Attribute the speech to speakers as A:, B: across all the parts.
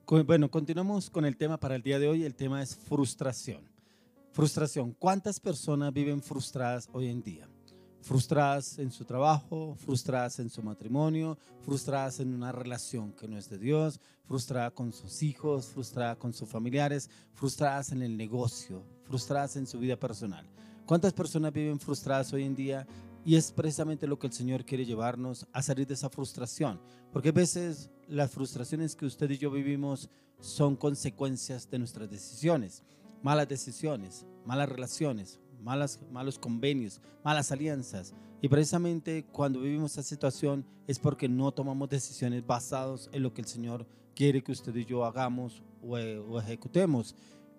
A: Bueno, continuamos con el tema para el día de hoy. El tema es frustración. Frustración. ¿Cuántas personas viven frustradas hoy en día? Frustradas en su trabajo, frustradas en su matrimonio, frustradas en una relación que no es de Dios, frustradas con sus hijos, frustradas con sus familiares, frustradas en el negocio, frustradas en su vida personal. ¿Cuántas personas viven frustradas hoy en día? Y es precisamente lo que el Señor quiere llevarnos a salir de esa frustración. Porque a veces las frustraciones que usted y yo vivimos son consecuencias de nuestras decisiones, malas relaciones, malos convenios, malas alianzas. Y precisamente cuando vivimos esa situación es porque no tomamos decisiones basadas en lo que el Señor quiere que usted y yo hagamos o ejecutemos.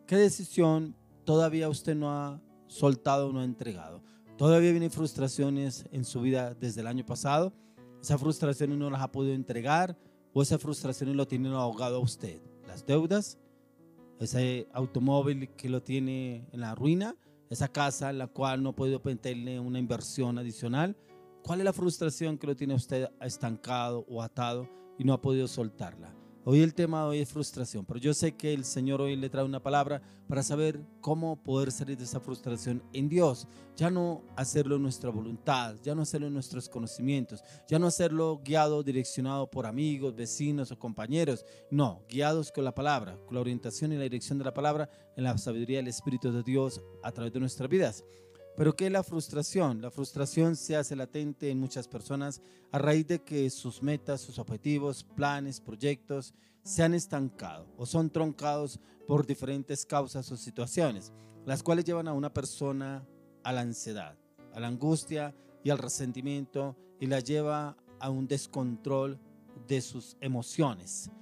A: ¿Qué decisión todavía usted no ha soltado o no ha entregado? Todavía vienen frustraciones en su vida desde el año pasado. Esas frustraciones no las ha podido entregar o esas frustraciones lo tienen ahogado a usted. Las deudas, ese automóvil que lo tiene en la ruina, esa casa en la cual no ha podido meterle una inversión adicional. ¿Cuál es la frustración que lo tiene usted estancado o atado y no ha podido soltarla? Hoy el tema de hoy es frustración, pero yo sé que el Señor hoy le trae una palabra para saber cómo poder salir de esa frustración en Dios. Ya no hacerlo en nuestra voluntad, ya no hacerlo en nuestros conocimientos, ya no hacerlo guiado, direccionado por amigos, vecinos o compañeros. No, guiados con la palabra, con la orientación y la dirección de la palabra en la sabiduría del Espíritu de Dios a través de nuestras vidas. Pero ¿qué es la frustración? La frustración se hace latente en muchas personas a raíz de que sus metas, sus objetivos, planes, proyectos se han estancado o son troncados por diferentes causas o situaciones, las cuales llevan a una persona a la ansiedad, a la angustia y al resentimiento y la lleva a un descontrol de sus emociones.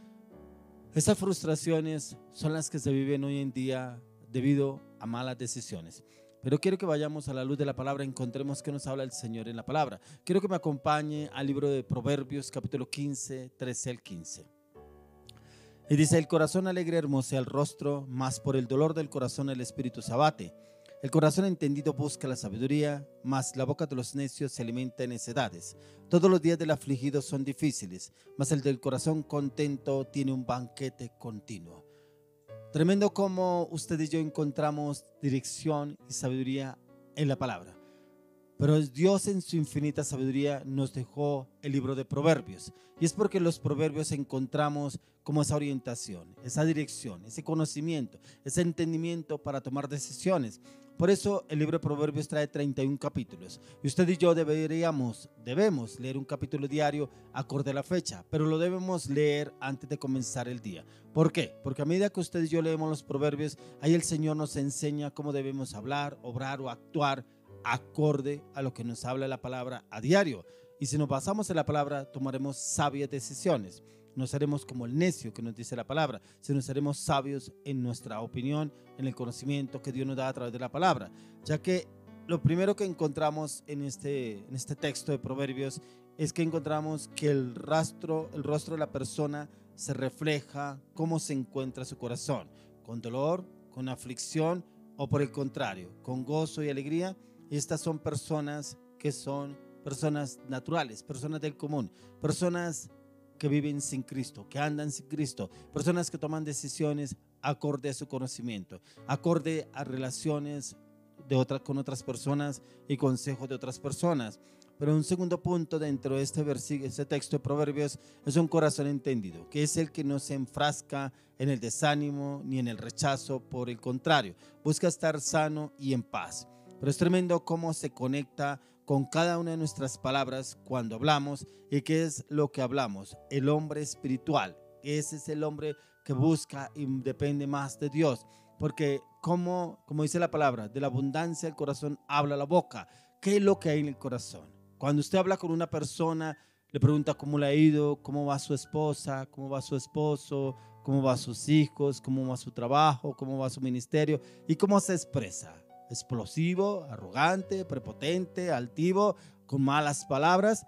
A: Esas frustraciones son las que se viven hoy en día debido a malas decisiones. Pero quiero que vayamos a la luz de la palabra, encontremos qué nos habla el Señor en la palabra. Quiero que me acompañe al libro de Proverbios, capítulo 15, 13 al 15. Y dice: el corazón alegre hermosea el rostro, mas por el dolor del corazón el espíritu se abate. El corazón entendido busca la sabiduría, mas la boca de los necios se alimenta de necedades. Todos los días del afligido son difíciles, mas el del corazón contento tiene un banquete continuo. Tremendo como usted y yo encontramos dirección y sabiduría en la palabra. Pero Dios en su infinita sabiduría nos dejó el libro de Proverbios. Y es porque en los Proverbios encontramos como esa orientación, esa dirección, ese conocimiento, ese entendimiento para tomar decisiones. Por eso el libro de Proverbios trae 31 capítulos. Y usted y yo debemos leer un capítulo diario acorde a la fecha. Pero lo debemos leer antes de comenzar el día. ¿Por qué? Porque a medida que usted y yo leemos los Proverbios, ahí el Señor nos enseña cómo debemos hablar, obrar o actuar acorde a lo que nos habla la palabra a diario. Y si nos basamos en la palabra, tomaremos sabias decisiones. No seremos como el necio que nos dice la palabra, sino seremos sabios en nuestra opinión, en el conocimiento que Dios nos da a través de la palabra. Ya que lo primero que encontramos en este texto de Proverbios es que encontramos que el rostro de la persona se refleja cómo se encuentra su corazón, con dolor, con aflicción o por el contrario, con gozo y alegría. Estas son personas que son personas naturales, personas del común, personas que viven sin Cristo, que andan sin Cristo, personas que toman decisiones acorde a su conocimiento, acorde a relaciones con otras personas y consejos de otras personas. Pero un segundo punto dentro de este texto de Proverbios es un corazón entendido, que es el que no se enfrasca en el desánimo ni en el rechazo, por el contrario, busca estar sano y en paz. Pero es tremendo cómo se conecta con cada una de nuestras palabras cuando hablamos y qué es lo que hablamos. El hombre espiritual, ese es el hombre que busca y depende más de Dios. Porque como dice la palabra, de la abundancia del corazón habla la boca. ¿Qué es lo que hay en el corazón? Cuando usted habla con una persona, le pregunta cómo le ha ido, cómo va su esposa, cómo va su esposo, cómo va sus hijos, cómo va su trabajo, cómo va su ministerio y cómo se expresa. Explosivo, arrogante, prepotente, altivo, con malas palabras.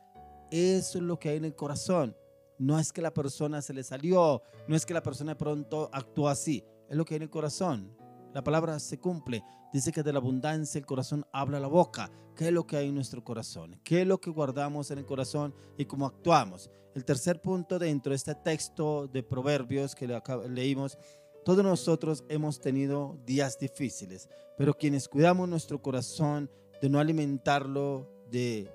A: Eso es lo que hay en el corazón. No es que la persona se le salió, no es que la persona de pronto actúa así, es lo que hay en el corazón. La palabra se cumple. Dice que de la abundancia el corazón habla la boca. ¿Qué es lo que hay en nuestro corazón? ¿Qué es lo que guardamos en el corazón y cómo actuamos? El tercer punto dentro de este texto de Proverbios que leímos, todos nosotros hemos tenido días difíciles, pero quienes cuidamos nuestro corazón de no alimentarlo de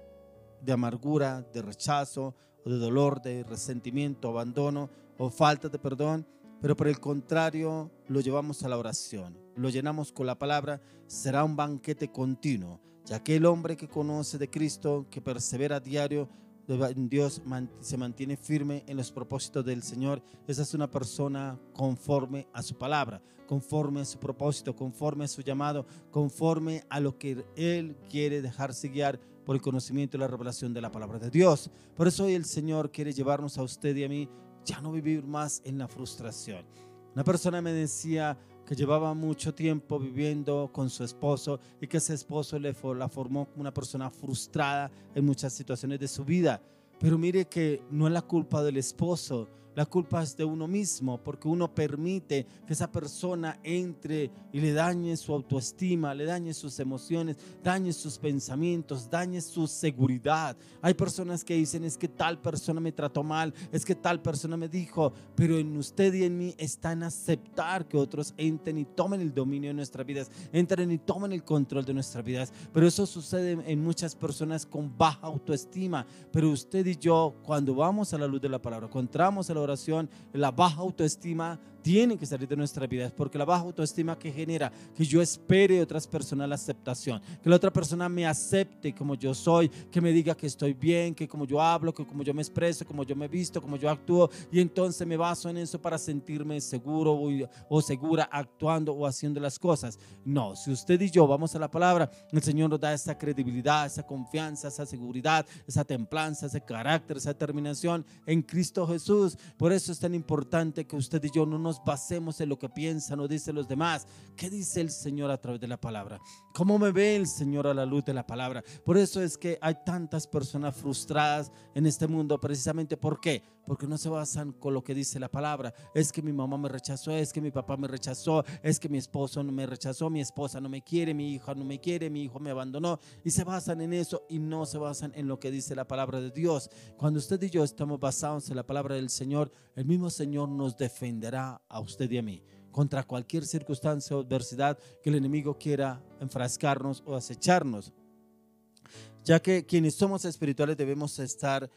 A: amargura, de rechazo, o de dolor, de resentimiento, abandono o falta de perdón, pero por el contrario lo llevamos a la oración, lo llenamos con la palabra, será un banquete continuo, ya que el hombre que conoce de Cristo, que persevera a diario en Dios, se mantiene firme en los propósitos del Señor. Esa es una persona conforme a su palabra, conforme a su propósito, conforme a su llamado, conforme a lo que Él quiere dejarse guiar por el conocimiento y la revelación de la palabra de Dios. Por eso hoy el Señor quiere llevarnos a usted y a mí ya no vivir más en la frustración. Una persona me decía que llevaba mucho tiempo viviendo con su esposo y que ese esposo la formó como una persona frustrada en muchas situaciones de su vida. Pero mire que no es la culpa del esposo, la culpa es de uno mismo, porque uno permite que esa persona entre y le dañe su autoestima, le dañe sus emociones, dañe sus pensamientos, dañe su seguridad. Hay personas que dicen, es que tal persona me trató mal, es que tal persona me dijo, pero en usted y en mí está en aceptar que otros entren y tomen el dominio de nuestras vidas, entren y tomen el control de nuestras vidas. Pero eso sucede en muchas personas con baja autoestima. Pero usted y yo, cuando vamos a la luz de la palabra, cuando entramos a la oración, la baja autoestima tiene que salir de nuestras vidas, porque la baja autoestima que genera que yo espere de otras personas la aceptación, que la otra persona me acepte como yo soy, que me diga que estoy bien, que como yo hablo, que como yo me expreso, como yo me visto, como yo actúo, y entonces me baso en eso para sentirme seguro o segura actuando o haciendo las cosas. No, si usted y yo vamos a la palabra, el Señor nos da esa credibilidad, esa confianza, esa seguridad, esa templanza, ese carácter, esa determinación en Cristo Jesús. Por eso es tan importante que usted y yo no nos basemos en lo que piensan o dicen los demás. ¿Qué dice el Señor a través de la palabra? ¿Cómo me ve el Señor a la luz de la palabra? Por eso es que hay tantas personas frustradas en este mundo, precisamente ¿por qué? Porque no se basan con lo que dice la palabra. Es que mi mamá me rechazó, es que mi papá me rechazó, es que mi esposo no me rechazó, mi esposa no me quiere, mi hija no me quiere, mi hijo me abandonó, y se basan en eso y no se basan en lo que dice la palabra de Dios. Cuando usted y yo estamos basados en la palabra del Señor, el mismo Señor nos defenderá a usted y a mí contra cualquier circunstancia o adversidad que el enemigo quiera enfrascarnos o acecharnos, ya que quienes somos espirituales debemos estar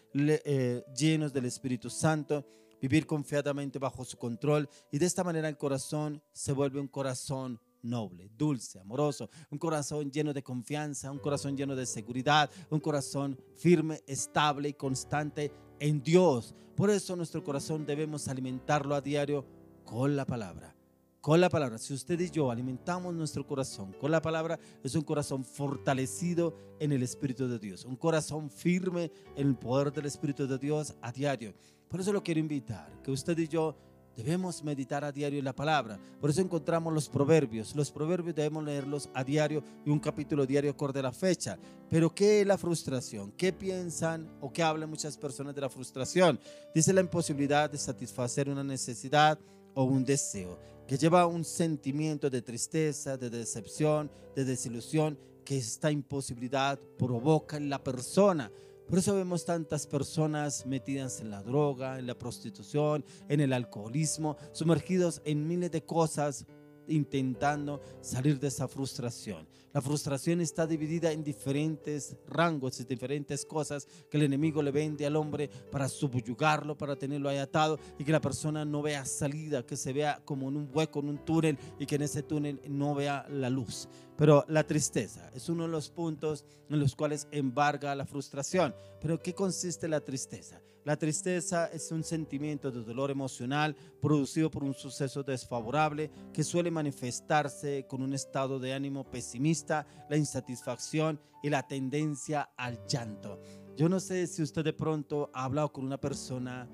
A: llenos del Espíritu Santo, vivir confiadamente bajo su control, y de esta manera el corazón se vuelve un corazón noble, dulce, amoroso, un corazón lleno de confianza, un corazón lleno de seguridad, un corazón firme, estable y constante en Dios. Por eso nuestro corazón debemos alimentarlo a diario con la palabra. Con la palabra, si usted y yo alimentamos nuestro corazón con la palabra, es un corazón fortalecido en el Espíritu de Dios, un corazón firme en el poder del Espíritu de Dios a diario. Por eso lo quiero invitar, que usted y yo debemos meditar a diario en la palabra. Por eso encontramos los proverbios debemos leerlos a diario y un capítulo diario acorde a la fecha. Pero ¿qué es la frustración? ¿Qué piensan o qué hablan muchas personas de la frustración? Dice la imposibilidad de satisfacer una necesidad o un deseo, que lleva un sentimiento de tristeza, de decepción, de desilusión, que esta imposibilidad provoca en la persona. Por eso vemos tantas personas metidas en la droga, en la prostitución, en el alcoholismo, sumergidos en miles de cosas, intentando salir de esa frustración. La frustración está dividida en diferentes rangos y diferentes cosas que el enemigo le vende al hombre para subyugarlo, para tenerlo ahí atado y que la persona no vea salida, que se vea como en un hueco, en un túnel, y que en ese túnel no vea la luz. Pero la tristeza es uno de los puntos en los cuales embarga la frustración. ¿Pero qué consiste la tristeza? La tristeza es un sentimiento de dolor emocional producido por un suceso desfavorable que suele manifestarse con un estado de ánimo pesimista, la insatisfacción y la tendencia al llanto. Yo no sé si usted de pronto ha hablado con una persona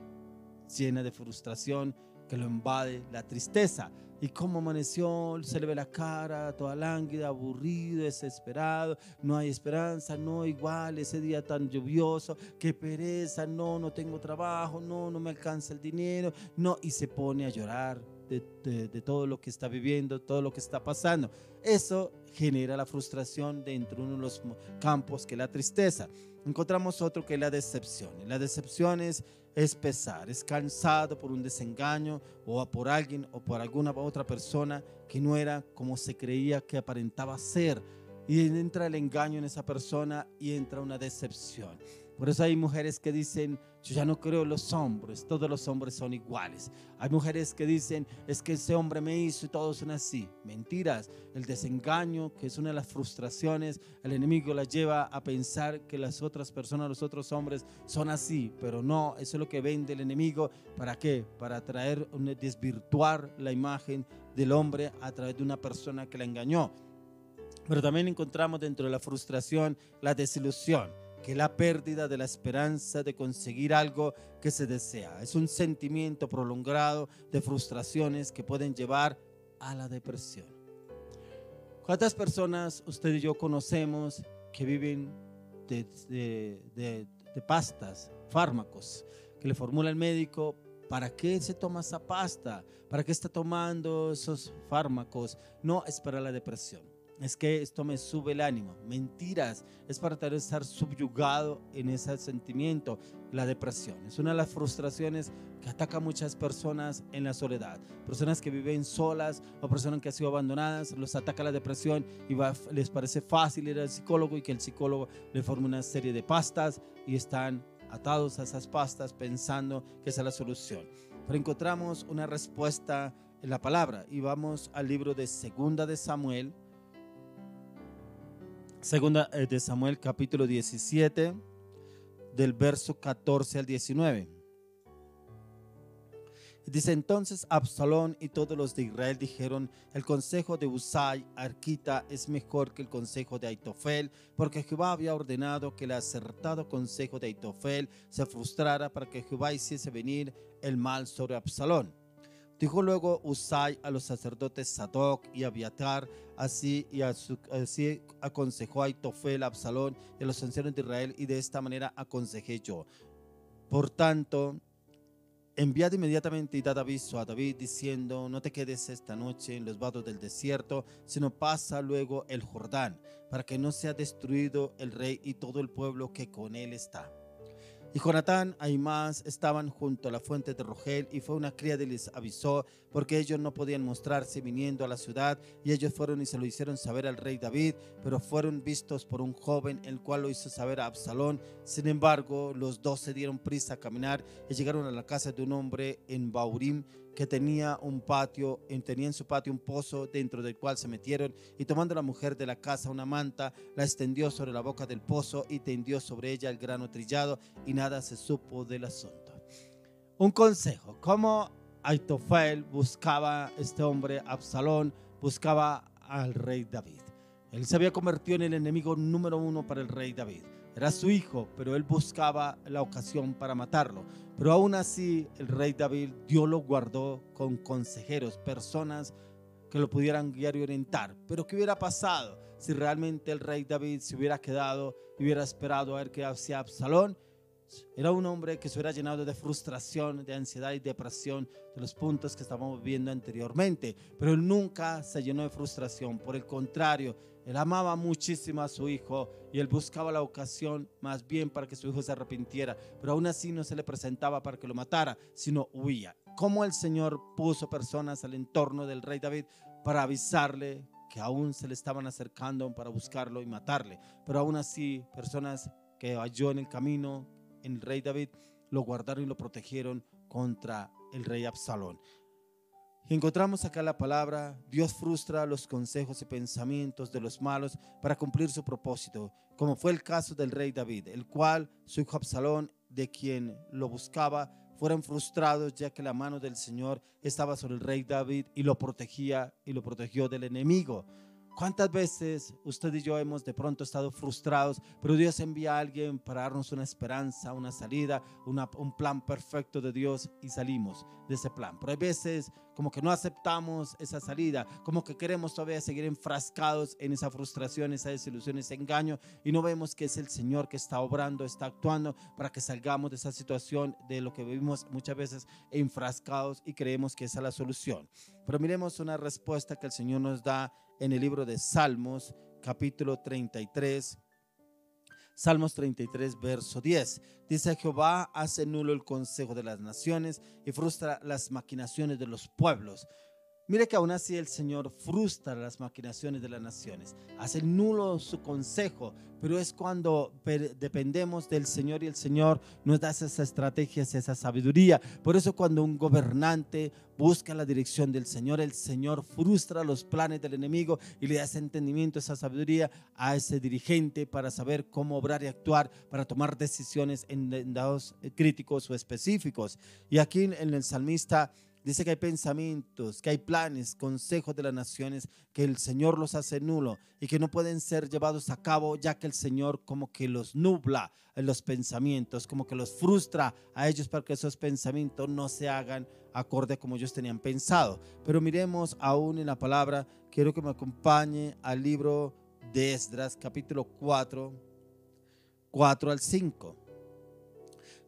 A: llena de frustración que lo invade la tristeza. Y cómo amaneció, se le ve la cara toda lánguida, aburrido, desesperado, no hay esperanza, no igual, ese día tan lluvioso, qué pereza, no tengo trabajo, no me alcanza el dinero, no, y se pone a llorar de todo lo que está viviendo, todo lo que está pasando. Eso genera la frustración dentro de uno de los campos, que es la tristeza. Encontramos otro, que es la decepción. Y la decepción es pesar, es cansado por un desengaño o por alguien o por alguna otra persona que no era como se creía que aparentaba ser. Y entra el engaño en esa persona y entra una decepción. Por eso hay mujeres que dicen: yo ya no creo en los hombres, todos los hombres son iguales. Hay mujeres que dicen: es que ese hombre me hizo y todos son así. Mentiras. El desengaño, que es una de las frustraciones, el enemigo la lleva a pensar que las otras personas, los otros hombres son así, pero no, eso es lo que vende el enemigo. ¿Para qué? Para desvirtuar la imagen del hombre a través de una persona que la engañó. Pero también encontramos dentro de la frustración la desilusión, que es la pérdida de la esperanza de conseguir algo que se desea. Es un sentimiento prolongado de frustraciones que pueden llevar a la depresión. ¿Cuántas personas usted y yo conocemos que viven de pastas, fármacos, que le formula el médico? ¿Para qué se toma esa pasta? ¿Para qué está tomando esos fármacos? No, es para la depresión. Es que esto me sube el ánimo. Mentiras. Es para estar subyugado en ese sentimiento. La depresión es una de las frustraciones que ataca a muchas personas en la soledad. Personas que viven solas o personas que han sido abandonadas, los ataca la depresión y les parece fácil ir al psicólogo y que el psicólogo le forme una serie de pastas y están atados a esas pastas pensando que esa es la solución. Pero encontramos una respuesta en la palabra y vamos al libro de Segunda de Samuel. Segunda de Samuel, capítulo 17, del verso 14 al 19. Dice: entonces Absalón y todos los de Israel dijeron: el consejo de Husai, arquita, es mejor que el consejo de Aitofel, porque Jehová había ordenado que el acertado consejo de Aitofel se frustrara para que Jehová hiciese venir el mal sobre Absalón. Dijo luego Husai a los sacerdotes Sadoc y Abiatar: así aconsejó Aitofel a Absalón y a los ancianos de Israel, y de esta manera aconsejé yo. Por tanto, enviad inmediatamente y dad aviso a David, diciendo: no te quedes esta noche en los vados del desierto, sino pasa luego el Jordán, para que no sea destruido el rey y todo el pueblo que con él está. Y Jonatán, Ahimaas estaban junto a la fuente de Rogel, y fue una criada y les avisó, porque ellos no podían mostrarse viniendo a la ciudad, y ellos fueron y se lo hicieron saber al rey David, pero fueron vistos por un joven, el cual lo hizo saber a Absalón. Sin embargo, los dos se dieron prisa a caminar y llegaron a la casa de un hombre en Baurim, que tenía en su patio un pozo, dentro del cual se metieron, y tomando la mujer de la casa una manta, la extendió sobre la boca del pozo y tendió sobre ella el grano trillado, y nada se supo del asunto. Un consejo: cómo Aitofel buscaba, este hombre Absalón buscaba al rey David. Él se había convertido en el enemigo número uno para el rey David. Era su hijo, pero él buscaba la ocasión para matarlo. Pero aún así, el rey David, Dios lo guardó con consejeros, personas que lo pudieran guiar y orientar. Pero ¿qué hubiera pasado si realmente el rey David se hubiera quedado y hubiera esperado a ver qué hacía Absalón? Era un hombre que se hubiera llenado de frustración, de ansiedad y depresión, de los puntos que estábamos viendo anteriormente. Pero él nunca se llenó de frustración. Por el contrario, él amaba muchísimo a su hijo y él buscaba la ocasión más bien para que su hijo se arrepintiera. Pero aún así no se le presentaba para que lo matara, sino huía. Cómo el Señor puso personas al entorno del rey David para avisarle que aún se le estaban acercando para buscarlo y matarle. Pero aún así, personas que halló en el camino en el rey David lo guardaron y lo protegieron contra el rey Absalón. Y encontramos acá la palabra: Dios frustra los consejos y pensamientos de los malos para cumplir su propósito, como fue el caso del rey David, el cual su hijo Absalón, de quien lo buscaba, fueron frustrados, ya que la mano del Señor estaba sobre el rey David y lo protegía y lo protegió del enemigo. ¿Cuántas veces usted y yo hemos de pronto estado frustrados, pero Dios envía a alguien para darnos una esperanza, una salida, un plan perfecto de Dios y salimos de ese plan? Pero hay veces como que no aceptamos esa salida, como que queremos todavía seguir enfrascados en esa frustración, esa desilusión, ese engaño, y no vemos que es el Señor que está obrando, está actuando para que salgamos de esa situación, de lo que vivimos muchas veces enfrascados, y creemos que esa es la solución. Pero miremos una respuesta que el Señor nos da en el libro de Salmos, capítulo 33, Salmos 33, verso 10. Dice: Jehová hace nulo el consejo de las naciones y frustra las maquinaciones de los pueblos. Mire que aún así el Señor frustra las maquinaciones de las naciones, hace nulo su consejo, pero es cuando dependemos del Señor y el Señor nos da esas estrategias, esa sabiduría. Por eso cuando un gobernante busca la dirección del Señor, el Señor frustra los planes del enemigo y le da ese entendimiento, esa sabiduría a ese dirigente para saber cómo obrar y actuar, para tomar decisiones en dados críticos o específicos. Y aquí en el salmista dice que hay pensamientos, que hay planes, consejos de las naciones, que el Señor los hace nulo y que no pueden ser llevados a cabo, ya que el Señor como que los nubla en los pensamientos, como que los frustra a ellos para que esos pensamientos no se hagan acorde como ellos tenían pensado. Pero miremos aún en la palabra, quiero que me acompañe al libro de Esdras, capítulo 4, 4 al 5.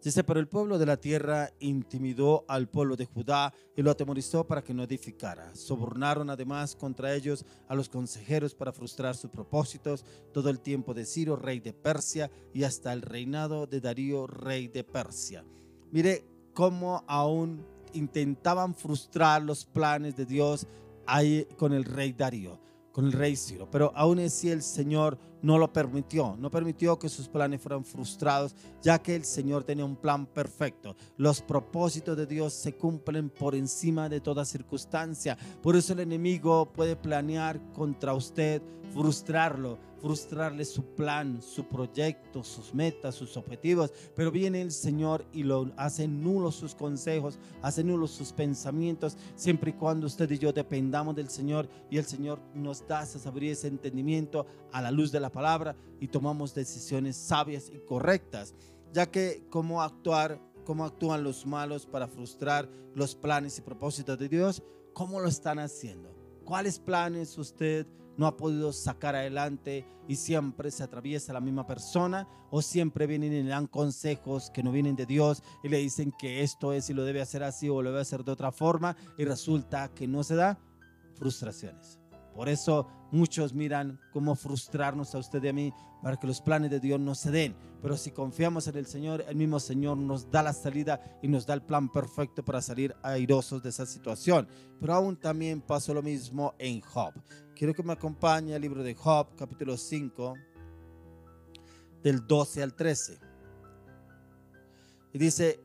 A: Dice: pero el pueblo de la tierra intimidó al pueblo de Judá y lo atemorizó para que no edificara. Sobornaron además contra ellos a los consejeros para frustrar sus propósitos todo el tiempo de Ciro, rey de Persia, y hasta el reinado de Darío, rey de Persia. Mire cómo aún intentaban frustrar los planes de Dios ahí con el rey Darío, con el rey Ciro, pero aún así el Señor no lo permitió, no permitió que sus planes fueran frustrados, ya que el Señor tenía un plan perfecto. Los propósitos de Dios se cumplen por encima de toda circunstancia. Por eso el enemigo puede planear contra usted, frustrarle su plan, su proyecto, sus metas, sus objetivos, pero viene el Señor y lo hace nulos sus consejos, hace nulos sus pensamientos, siempre y cuando usted y yo dependamos del Señor, y el Señor nos da esa sabiduría, ese entendimiento a la luz de la palabra, y tomamos decisiones sabias y correctas, ya que cómo actúan los malos para frustrar los planes y propósitos de Dios. ¿Cómo lo están haciendo? ¿Cuáles planes usted no ha podido sacar adelante y siempre se atraviesa la misma persona, o siempre vienen y le dan consejos que no vienen de Dios y le dicen que esto es y lo debe hacer así o lo debe hacer de otra forma, y resulta que no se da? Frustraciones. Por eso muchos miran cómo frustrarnos a usted y a mí para que los planes de Dios no se den. Pero si confiamos en el Señor, el mismo Señor nos da la salida y nos da el plan perfecto para salir airosos de esa situación. Pero aún también pasó lo mismo en Job. Quiero que me acompañe al libro de Job, capítulo 5, del 12 al 13. Y dice: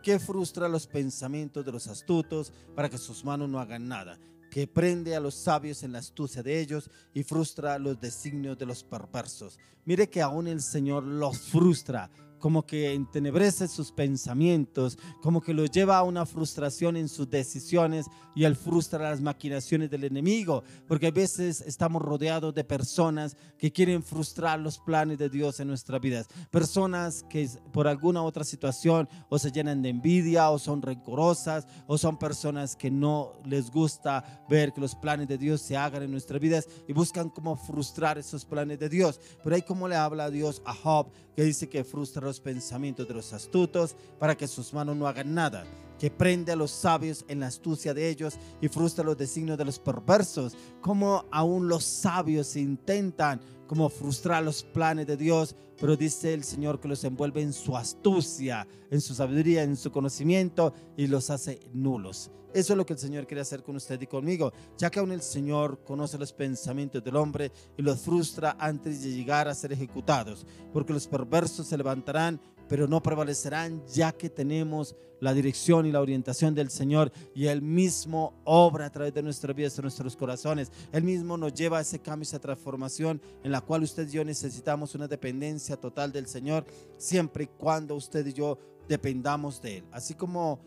A: que frustra los pensamientos de los astutos para que sus manos no hagan nada, que prende a los sabios en la astucia de ellos y frustra los designios de los perversos. Mire que aún el Señor los frustra, como que entenebrece sus pensamientos, como que los lleva a una frustración en sus decisiones, y él frustra las maquinaciones del enemigo, porque a veces estamos rodeados de personas que quieren frustrar los planes de Dios en nuestras vidas, personas que por alguna otra situación o se llenan de envidia, o son rencorosas, o son personas que no les gusta ver que los planes de Dios se hagan en nuestras vidas y buscan cómo frustrar esos planes de Dios. Pero ahí como le habla Dios a Job, que dice que frustra los pensamientos de los astutos para que sus manos no hagan nada, que prende a los sabios en la astucia de ellos y frustra los designios de los perversos. Como aún los sabios intentan como frustrar los planes de Dios, pero dice el Señor que los envuelve en su astucia, en su sabiduría, en su conocimiento, y los hace nulos. Eso es lo que el Señor quiere hacer con usted y conmigo, ya que aún el Señor conoce los pensamientos del hombre y los frustra antes de llegar a ser ejecutados, porque los perversos se levantarán, pero no prevalecerán, ya que tenemos la dirección y la orientación del Señor, y Él mismo obra a través de nuestras vidas, de nuestros corazones. Él mismo nos lleva a ese cambio, esa transformación en la cual usted y yo necesitamos una dependencia total del Señor, siempre y cuando usted y yo dependamos de Él. Así como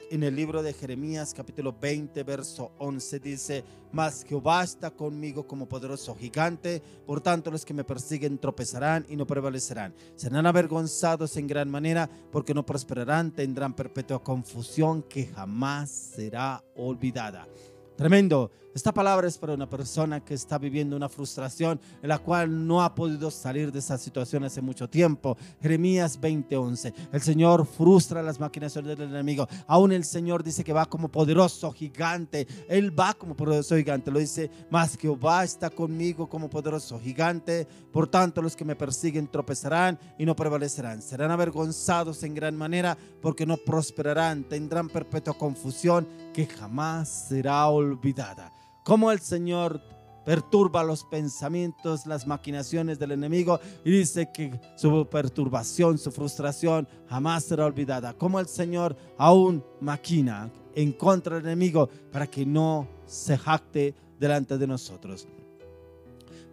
A: en el libro de Jeremías capítulo 20 verso 11 dice: mas Jehová está conmigo como poderoso gigante, por tanto los que me persiguen tropezarán y no prevalecerán, serán avergonzados en gran manera, porque no prosperarán, tendrán perpetua confusión que jamás será olvidada. Tremendo. Esta palabra es para una persona que está viviendo una frustración en la cual no ha podido salir de esa situación hace mucho tiempo. Jeremías 20:11. El Señor frustra las maquinaciones del enemigo. Aún el Señor dice que va como poderoso gigante. Él va como poderoso gigante. Lo dice: mas Jehová está conmigo como poderoso gigante. Por tanto, los que me persiguen tropezarán y no prevalecerán. Serán avergonzados en gran manera, porque no prosperarán. Tendrán perpetua confusión que jamás será olvidada. Como el Señor perturba los pensamientos, las maquinaciones del enemigo, y dice que su perturbación, su frustración jamás será olvidada. Como el Señor aún maquina en contra del enemigo para que no se jacte delante de nosotros.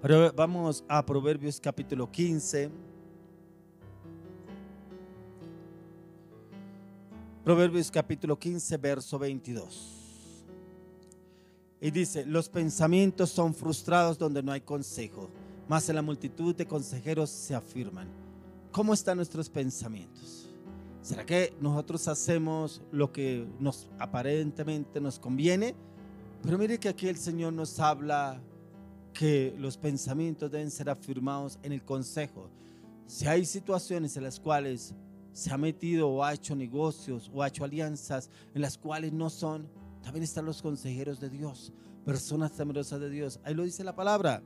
A: Pero vamos a Proverbios capítulo 15. Proverbios capítulo 15 verso 22. Y dice: los pensamientos son frustrados donde no hay consejo, mas en la multitud de consejeros se afirman. ¿Cómo están nuestros pensamientos? ¿Será que nosotros hacemos lo que aparentemente nos conviene? Pero mire que aquí el Señor nos habla que los pensamientos deben ser afirmados en el consejo. Si hay situaciones en las cuales se ha metido o ha hecho negocios o ha hecho alianzas en las cuales no son, también están los consejeros de Dios, personas temerosas de Dios. Ahí lo dice la palabra.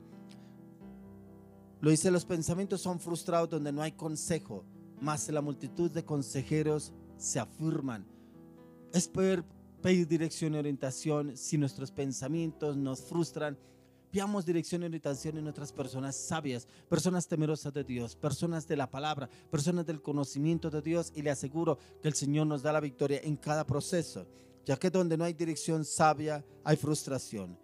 A: Lo dice: los pensamientos son frustrados donde no hay consejo, mas en la multitud de consejeros se afirman. Es poder pedir dirección y orientación. Si nuestros pensamientos nos frustran, pidamos dirección y orientación en otras personas sabias, personas temerosas de Dios, personas de la palabra, personas del conocimiento de Dios, y le aseguro que el Señor nos da la victoria en cada proceso, ya que donde no hay dirección sabia hay frustración.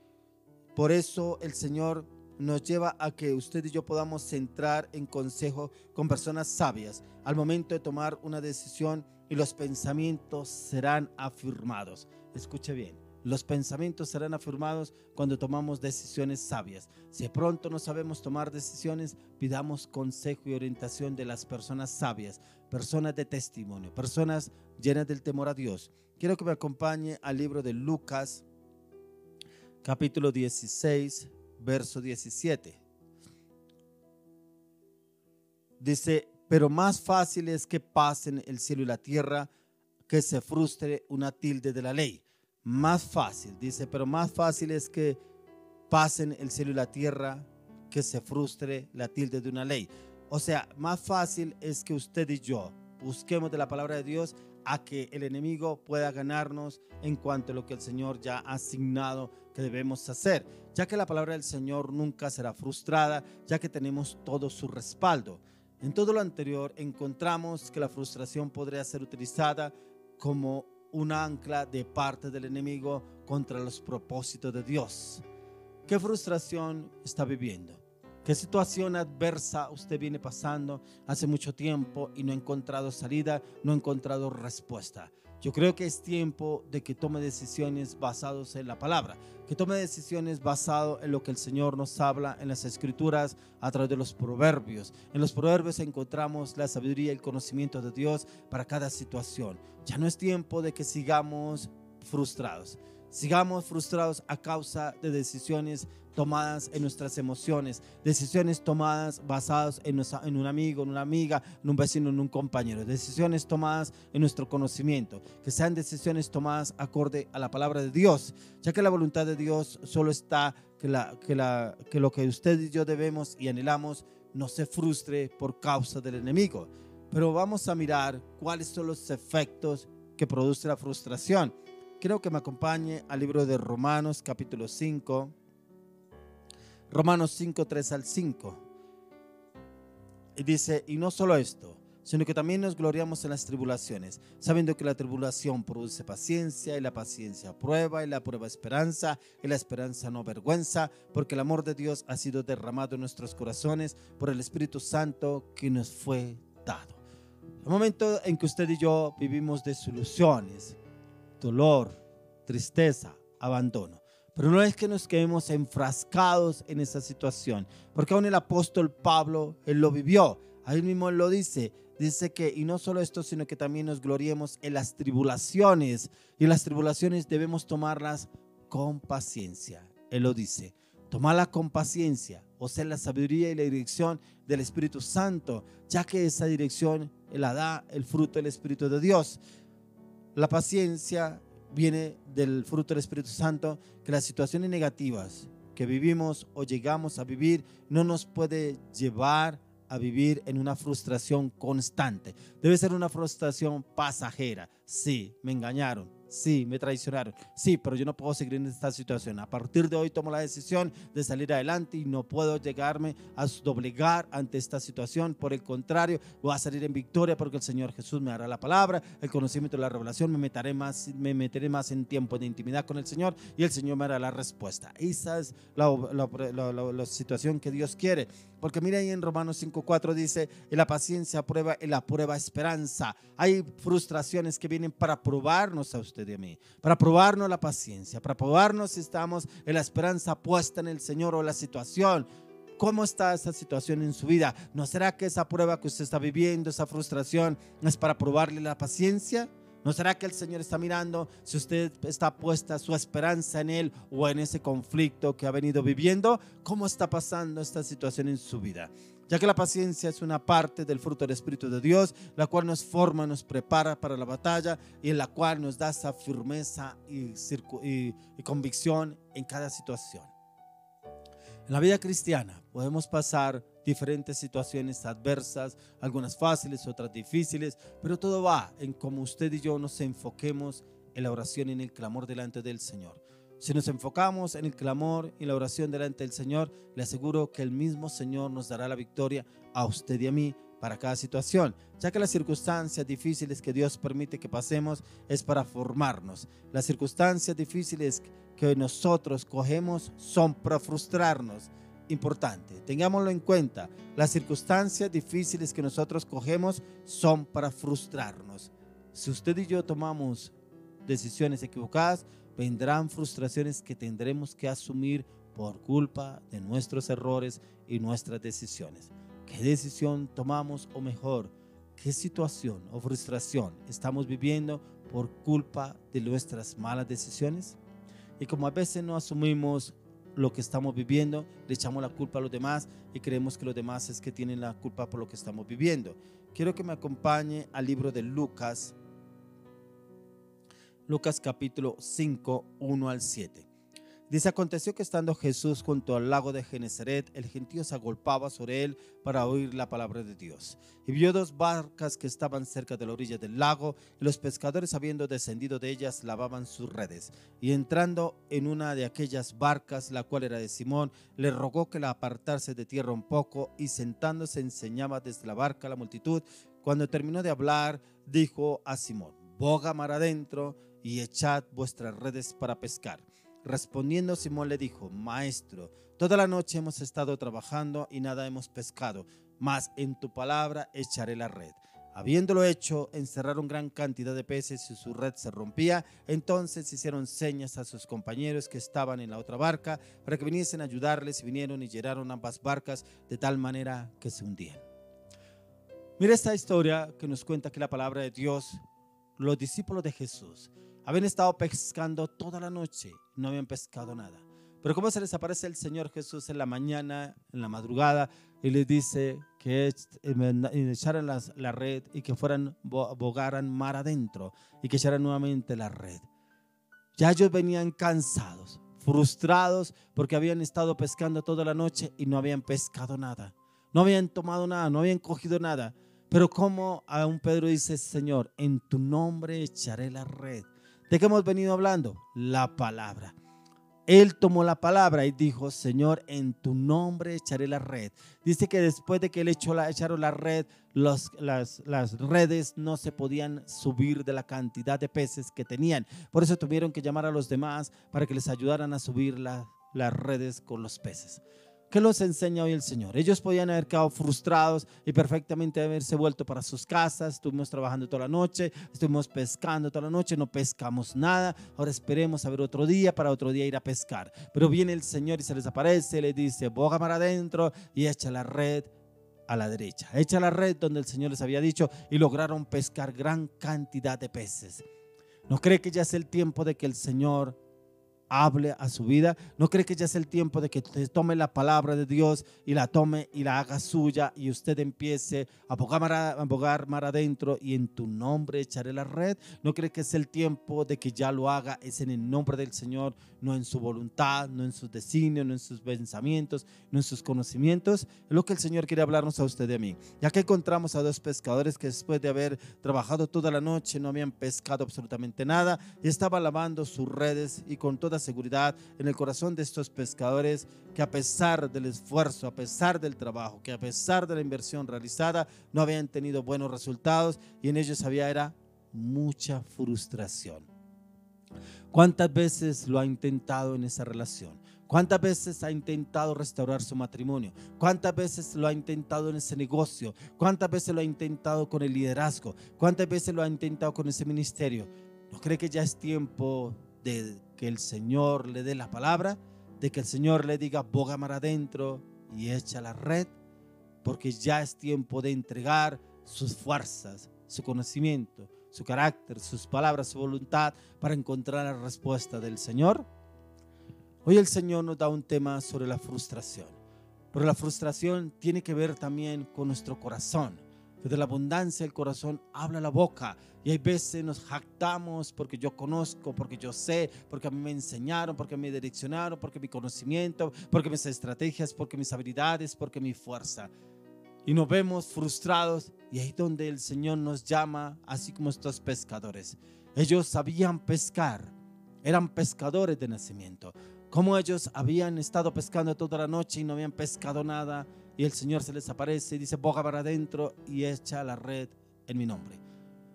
A: Por eso el Señor nos lleva a que usted y yo podamos entrar en consejo con personas sabias al momento de tomar una decisión, y los pensamientos serán afirmados. Escuche bien: los pensamientos serán afirmados cuando tomamos decisiones sabias. Si de pronto no sabemos tomar decisiones, pidamos consejo y orientación de las personas sabias, personas de testimonio, personas llenas del temor a Dios. Quiero que me acompañe al libro de Lucas, capítulo 16, verso 17. Dice: pero más fácil es que pasen el cielo y la tierra que se frustre una tilde de la ley. Más fácil, dice, pero más fácil es que pasen el cielo y la tierra que se frustre la tilde de una ley. O sea, más fácil es que usted y yo busquemos de la palabra de Dios a que el enemigo pueda ganarnos en cuanto a lo que el Señor ya ha asignado que debemos hacer, ya que la palabra del Señor nunca será frustrada, ya que tenemos todo su respaldo. En todo lo anterior encontramos que la frustración podría ser utilizada como un ancla de parte del enemigo contra los propósitos de Dios. ¿Qué frustración está viviendo? ¿Qué situación adversa usted viene pasando hace mucho tiempo y no ha encontrado salida, no ha encontrado respuesta? Yo creo que es tiempo de que tome decisiones basadas en la palabra, que tome decisiones basadas en lo que el Señor nos habla en las Escrituras a través de los proverbios. En los proverbios encontramos la sabiduría y el conocimiento de Dios para cada situación. Ya no es tiempo de que sigamos frustrados a causa de decisiones tomadas en nuestras emociones, decisiones tomadas basadas en un amigo, en una amiga, en un vecino, en un compañero, decisiones tomadas en nuestro conocimiento, que sean decisiones tomadas acorde a la palabra de Dios, ya que la voluntad de Dios solo está que lo que usted y yo debemos y anhelamos no se frustre por causa del enemigo. Pero vamos a mirar cuáles son los efectos que produce la frustración. Quiero que me acompañe al libro de Romanos capítulo 5, Romanos 5, 3 al 5. Y dice: y no solo esto, sino que también nos gloriamos en las tribulaciones, sabiendo que la tribulación produce paciencia, y la paciencia prueba, y la prueba esperanza, y la esperanza no avergüenza, porque el amor de Dios ha sido derramado en nuestros corazones por el Espíritu Santo que nos fue dado. El momento en que usted y yo vivimos desilusiones, dolor, tristeza, abandono. Pero no es que nos quedemos enfrascados en esa situación, porque aún el apóstol Pablo, él lo vivió. Ahí mismo él lo dice que, y no solo esto, sino que también nos gloriemos en las tribulaciones, y las tribulaciones debemos tomarlas con paciencia. Él lo dice, tomarla con paciencia, o sea, la sabiduría y la dirección del Espíritu Santo, ya que esa dirección la da el fruto del Espíritu de Dios. La paciencia viene del fruto del Espíritu Santo, que las situaciones negativas que vivimos o llegamos a vivir no nos puede llevar a vivir en una frustración constante. Debe ser una frustración pasajera. Sí, me engañaron. Sí, me traicionaron. Sí, pero yo no puedo seguir en esta situación. A partir de hoy tomo la decisión de salir adelante y no puedo llegarme a doblegar ante esta situación. Por el contrario, voy a salir en victoria porque el Señor Jesús me dará la palabra, el conocimiento de la revelación. Me meteré más en tiempo de intimidad con el Señor y el Señor me dará la respuesta. Esa es la situación que Dios quiere. Porque mira ahí en Romanos 5:4 dice, en la paciencia prueba, en la prueba esperanza. Hay frustraciones que vienen para probarnos a usted y a mí, para probarnos la paciencia, para probarnos si estamos en la esperanza puesta en el Señor o la situación. ¿Cómo está esa situación en su vida? ¿No será que esa prueba que usted está viviendo, esa frustración, es para probarle la paciencia? ¿No será que el Señor está mirando si usted está puesta su esperanza en Él o en ese conflicto que ha venido viviendo? ¿Cómo está pasando esta situación en su vida? Ya que la paciencia es una parte del fruto del Espíritu de Dios, la cual nos forma, nos prepara para la batalla y en la cual nos da esa firmeza y convicción en cada situación. En la vida cristiana podemos pasar diferentes situaciones adversas, algunas fáciles, otras difíciles, pero todo va en cómo usted y yo nos enfoquemos en la oración y en el clamor delante del Señor. Si nos enfocamos en el clamor y la oración delante del Señor, le aseguro que el mismo Señor nos dará la victoria a usted y a mí para cada situación, ya que las circunstancias difíciles que Dios permite que pasemos es para formarnos. Las circunstancias difíciles que nosotros cogemos son para frustrarnos. Importante, tengámoslo en cuenta, las circunstancias difíciles que nosotros cogemos son para frustrarnos. Si usted y yo tomamos decisiones equivocadas, vendrán frustraciones que tendremos que asumir por culpa de nuestros errores y nuestras decisiones. ¿Qué decisión tomamos, o mejor, qué situación o frustración estamos viviendo por culpa de nuestras malas decisiones? Y como a veces no asumimos lo que estamos viviendo, le echamos la culpa a los demás y creemos que los demás es que tienen la culpa por lo que estamos viviendo. Quiero que me acompañe al libro de Lucas capítulo 5, 1 al 7. Dice, aconteció que estando Jesús junto al lago de Genesaret, el gentío se agolpaba sobre él para oír la palabra de Dios. Y vio dos barcas que estaban cerca de la orilla del lago, y los pescadores, habiendo descendido de ellas, lavaban sus redes. Y entrando en una de aquellas barcas, la cual era de Simón, le rogó que la apartase de tierra un poco, y sentándose enseñaba desde la barca a la multitud. Cuando terminó de hablar, dijo a Simón, boga mar adentro y echad vuestras redes para pescar. Respondiendo Simón le dijo, Maestro, toda la noche hemos estado trabajando y nada hemos pescado, mas en tu palabra echaré la red. Habiéndolo hecho, encerraron gran cantidad de peces y su red se rompía. Entonces hicieron señas a sus compañeros que estaban en la otra barca para que viniesen a ayudarles, y vinieron y llenaron ambas barcas de tal manera que se hundían. Mira esta historia que nos cuenta que la palabra de Dios, los discípulos de Jesús habían estado pescando toda la noche, no habían pescado nada. Pero cómo se les aparece el Señor Jesús en la mañana, en la madrugada, y les dice que echaran la red y que bogaran mar adentro y que echaran nuevamente la red. Ya ellos venían cansados, frustrados, porque habían estado pescando toda la noche y no habían pescado nada. No habían tomado nada, no habían cogido nada. Pero como a un Pedro dice, Señor, en tu nombre echaré la red. ¿De qué hemos venido hablando? La palabra. Él tomó la palabra y dijo, Señor, en tu nombre echaré la red. Dice que después de que él echaron la red, las redes no se podían subir de la cantidad de peces que tenían. Por eso tuvieron que llamar a los demás para que les ayudaran a subir las redes con los peces. ¿Qué los enseña hoy el Señor? Ellos podían haber quedado frustrados y perfectamente haberse vuelto para sus casas. Estuvimos trabajando toda la noche, estuvimos pescando toda la noche, no pescamos nada. Ahora esperemos a ver otro día para otro día ir a pescar. Pero viene el Señor y se les aparece, les dice, boga mar adentro y echa la red a la derecha. Echa la red donde el Señor les había dicho y lograron pescar gran cantidad de peces. ¿No cree que ya es el tiempo de que el Señor hable a su vida? ¿No cree que ya es el tiempo de que usted tome la palabra de Dios y la tome y la haga suya y usted empiece a bogar mar adentro y en tu nombre echaré la red? ¿No cree que es el tiempo de que ya lo haga? Es en el nombre del Señor, no en su voluntad, no en sus designios, no en sus pensamientos, no en sus conocimientos. Es lo que el Señor quiere hablarnos a usted y a mí. Ya que encontramos a dos pescadores que después de haber trabajado toda la noche no habían pescado absolutamente nada y estaban lavando sus redes, y con toda seguridad en el corazón de estos pescadores que a pesar del esfuerzo, a pesar del trabajo, que a pesar de la inversión realizada no habían tenido buenos resultados, y en ellos había era mucha frustración. ¿Cuántas veces lo ha intentado en esa relación? ¿Cuántas veces ha intentado restaurar su matrimonio? ¿Cuántas veces lo ha intentado en ese negocio? ¿Cuántas veces lo ha intentado con el liderazgo? ¿Cuántas veces lo ha intentado con ese ministerio? ¿No cree que ya es tiempo de que el Señor le dé la palabra, de que el Señor le diga boga mar adentro y echa la red? Porque ya es tiempo de entregar sus fuerzas, su conocimiento, su carácter, sus palabras, su voluntad para encontrar la respuesta del Señor. Hoy el Señor nos da un tema sobre la frustración, pero la frustración tiene que ver también con nuestro corazón. Que de la abundancia del corazón habla la boca, y hay veces nos jactamos porque yo conozco, porque yo sé, porque a mí me enseñaron, porque me direccionaron, porque mi conocimiento, porque mis estrategias, porque mis habilidades, porque mi fuerza, y nos vemos frustrados. Y ahí es donde el Señor nos llama, así como estos pescadores. Ellos sabían pescar, eran pescadores de nacimiento. Como ellos habían estado pescando toda la noche y no habían pescado nada, y el Señor se les aparece y dice boga para adentro y echa la red en mi nombre.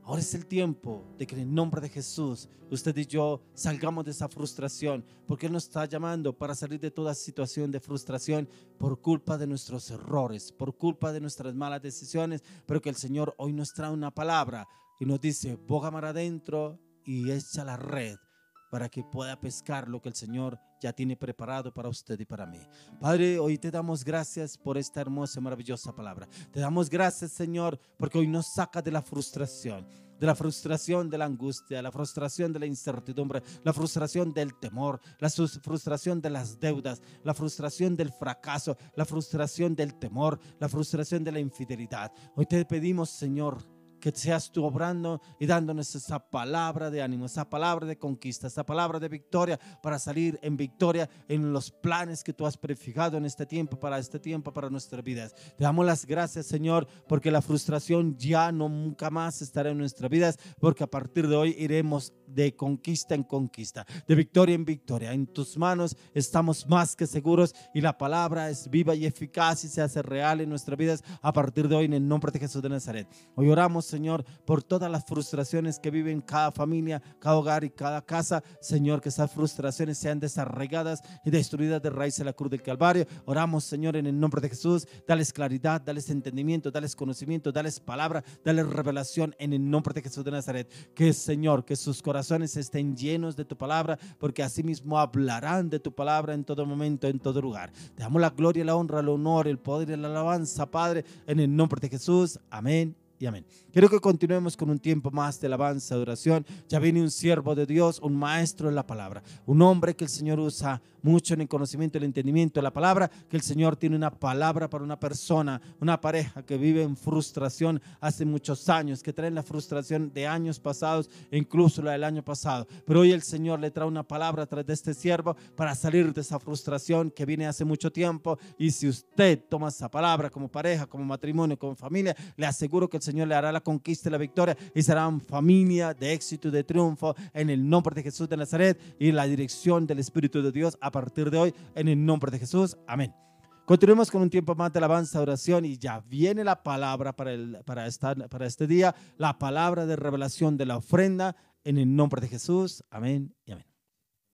A: Ahora es el tiempo de que en el nombre de Jesús usted y yo salgamos de esa frustración, porque Él nos está llamando para salir de toda situación de frustración por culpa de nuestros errores, por culpa de nuestras malas decisiones, pero que el Señor hoy nos trae una palabra y nos dice boga mar adentro y echa la red para que pueda pescar lo que el Señor ya tiene preparado para usted y para mí. Padre, hoy te damos gracias por esta hermosa y maravillosa palabra. Te damos gracias, Señor, porque hoy nos saca de la frustración, de la angustia, la frustración de la incertidumbre, la frustración del temor, la frustración de las deudas, la frustración del fracaso, la frustración del temor, la frustración de la infidelidad. Hoy te pedimos, Señor, que seas tú obrando y dándonos esa palabra de ánimo, esa palabra de conquista, esa palabra de victoria para salir en victoria en los planes que tú has prefijado en este tiempo, para nuestras vidas. Te damos las gracias, Señor, porque la frustración ya no nunca más estará en nuestras vidas, porque a partir de hoy iremos de conquista en conquista, de victoria en victoria. En tus manos estamos más que seguros, y la palabra es viva y eficaz y se hace real en nuestras vidas a partir de hoy, en el nombre de Jesús de Nazaret. Hoy oramos, Señor, por todas las frustraciones que viven cada familia, cada hogar y cada casa. Señor, que esas frustraciones sean desarraigadas y destruidas de raíz en la cruz del Calvario. Oramos, Señor, en el nombre de Jesús. Dales claridad, dales entendimiento, dales conocimiento, dales palabra, dales revelación en el nombre de Jesús de Nazaret. Que, Señor, que sus corazones estén llenos de tu palabra, porque así mismo hablarán de tu palabra en todo momento, en todo lugar. Te damos la gloria, la honra, el honor, el poder y la alabanza, Padre, en el nombre de Jesús. Amén y amén. Quiero que continuemos con un tiempo más de alabanza, de oración. Ya viene un siervo de Dios, un maestro en la palabra, un hombre que el Señor usa mucho en el conocimiento y el entendimiento de la palabra, que el Señor tiene una palabra para una persona, una pareja que vive en frustración hace muchos años, que traen la frustración de años pasados e incluso la del año pasado. Pero hoy el Señor le trae una palabra a través de este siervo para salir de esa frustración que viene hace mucho tiempo. Y si usted toma esa palabra como pareja, como matrimonio, como familia, le aseguro que el Señor le hará la conquista y la victoria, y serán familia de éxito y de triunfo en el nombre de Jesús de Nazaret, y la dirección del Espíritu de Dios a partir de hoy, en el nombre de Jesús. Amén. Continuemos con un tiempo más de alabanza, oración, y ya viene la palabra para este día, la palabra de revelación de la ofrenda en el nombre de Jesús. Amén y amén.